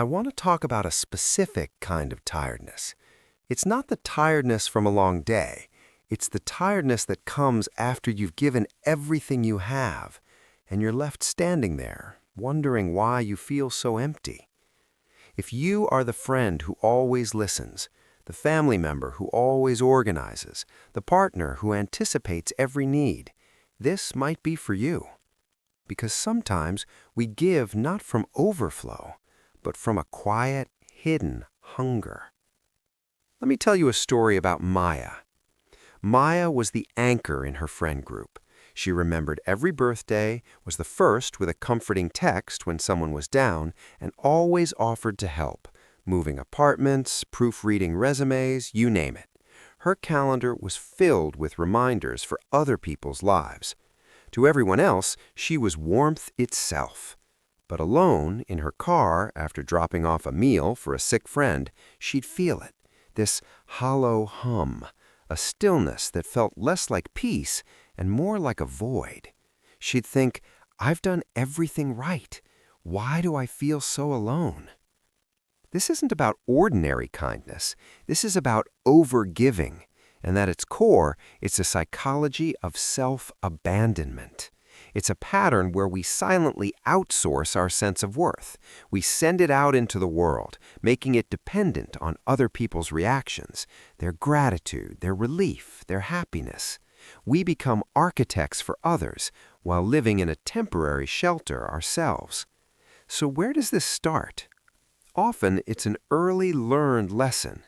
I want to talk about a specific kind of tiredness. It's not the tiredness from a long day. It's the tiredness that comes after you've given everything you have, and you're left standing there, wondering why you feel so empty. If you are the friend who always listens, the family member who always organizes, the partner who anticipates every need, this might be for you. Because sometimes we give not from overflow, but from a quiet, hidden hunger. Let me tell you a story about Maya. Maya was the anchor in her friend group. She remembered every birthday, was the first with a comforting text when someone was down, and always offered to help, moving apartments, proofreading resumes, you name it. Her calendar was filled with reminders for other people's lives. To everyone else, she was warmth itself. But alone, in her car, after dropping off a meal for a sick friend, she'd feel it, this hollow hum, a stillness that felt less like peace and more like a void. She'd think, I've done everything right. Why do I feel so alone? This isn't about ordinary kindness. This is about overgiving. And at its core, it's a psychology of self-abandonment. It's a pattern where we silently outsource our sense of worth. We send it out into the world, making it dependent on other people's reactions, their gratitude, their relief, their happiness. We become architects for others while living in a temporary shelter ourselves. So where does this start? Often it's an early learned lesson.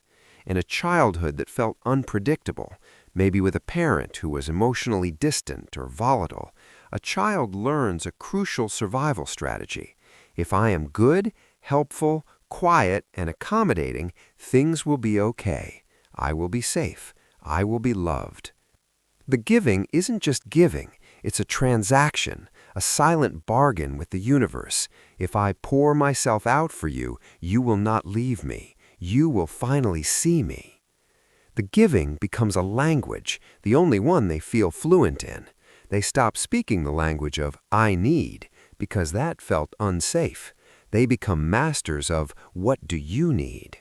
In a childhood that felt unpredictable, maybe with a parent who was emotionally distant or volatile, a child learns a crucial survival strategy. If I am good, helpful, quiet, and accommodating, things will be okay. I will be safe. I will be loved. The giving isn't just giving. It's a transaction, a silent bargain with the universe. If I pour myself out for you, you will not leave me. You will finally see me. The giving becomes a language, the only one they feel fluent in. They stop speaking the language of I need, because that felt unsafe. They become masters of what do you need?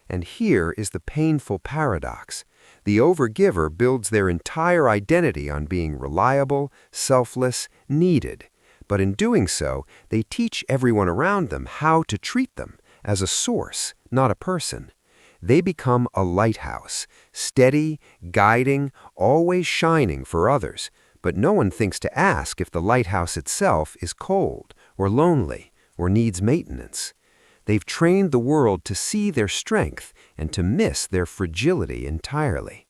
And here is the painful paradox. The overgiver builds their entire identity on being reliable, selfless, needed. But in doing so, they teach everyone around them how to treat them as a source, not a person. They become a lighthouse, steady, guiding, always shining for others. But no one thinks to ask if the lighthouse itself is cold, or lonely, or needs maintenance. They've trained the world to see their strength and to miss their fragility entirely.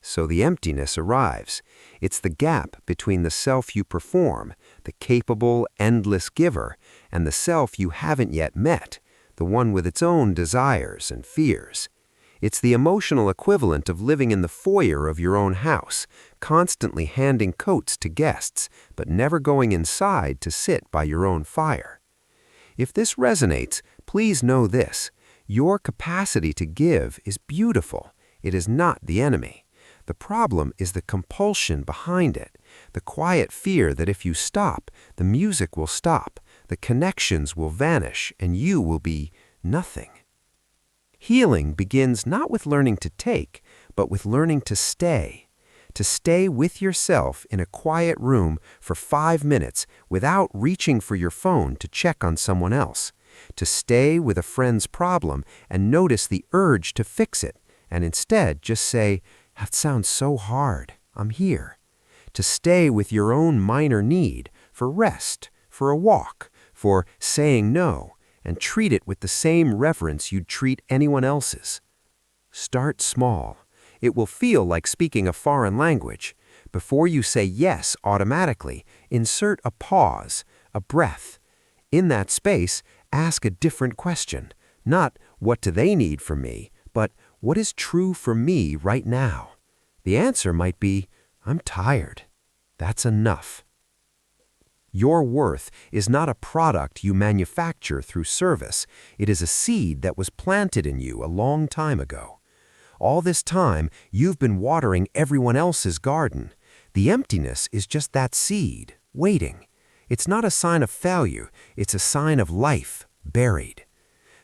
So the emptiness arrives. It's the gap between the self you perform, the capable, endless giver, and the self you haven't yet met, the one with its own desires and fears. It's the emotional equivalent of living in the foyer of your own house, constantly handing coats to guests, but never going inside to sit by your own fire. If this resonates, please know this. Your capacity to give is beautiful. It is not the enemy. The problem is the compulsion behind it, the quiet fear that if you stop, the music will stop, the connections will vanish, and you will be nothing. Healing begins not with learning to take, but with learning to stay with yourself in a quiet room for 5 minutes without reaching for your phone to check on someone else, to stay with a friend's problem and notice the urge to fix it, and instead just say, that sounds so hard, I'm here. To stay with your own minor need for rest, for a walk, for saying no, and treat it with the same reverence you'd treat anyone else's. Start small. It will feel like speaking a foreign language. Before you say yes automatically, insert a pause, a breath. In that space, ask a different question. Not, what do they need from me, but what is true for me right now? The answer might be, I'm tired. That's enough. Your worth is not a product you manufacture through service. It is a seed that was planted in you a long time ago. All this time, you've been watering everyone else's garden. The emptiness is just that seed, waiting. It's not a sign of failure. It's a sign of life, buried.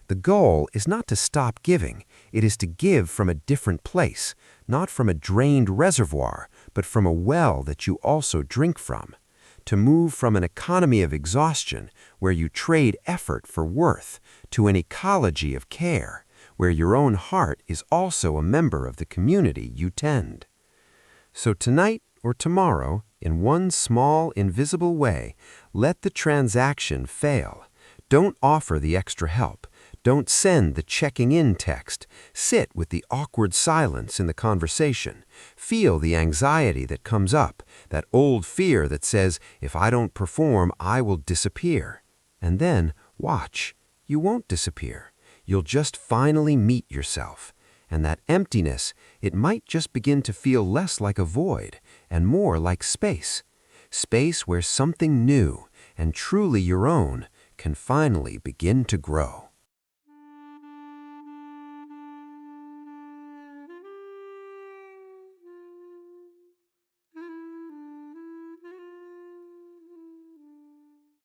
The goal is not to stop giving, it is to give from a different place, not from a drained reservoir, but from a well that you also drink from. To move from an economy of exhaustion, where you trade effort for worth, to an ecology of care, where your own heart is also a member of the community you tend. So tonight or tomorrow, in one small, invisible way, let the transaction fail. Don't offer the extra help. Don't send the checking in text. Sit with the awkward silence in the conversation. Feel the anxiety that comes up, that old fear that says, if I don't perform, I will disappear. And then watch. You won't disappear. You'll just finally meet yourself. And that emptiness, it might just begin to feel less like a void and more like space. Space where something new and truly your own can finally begin to grow.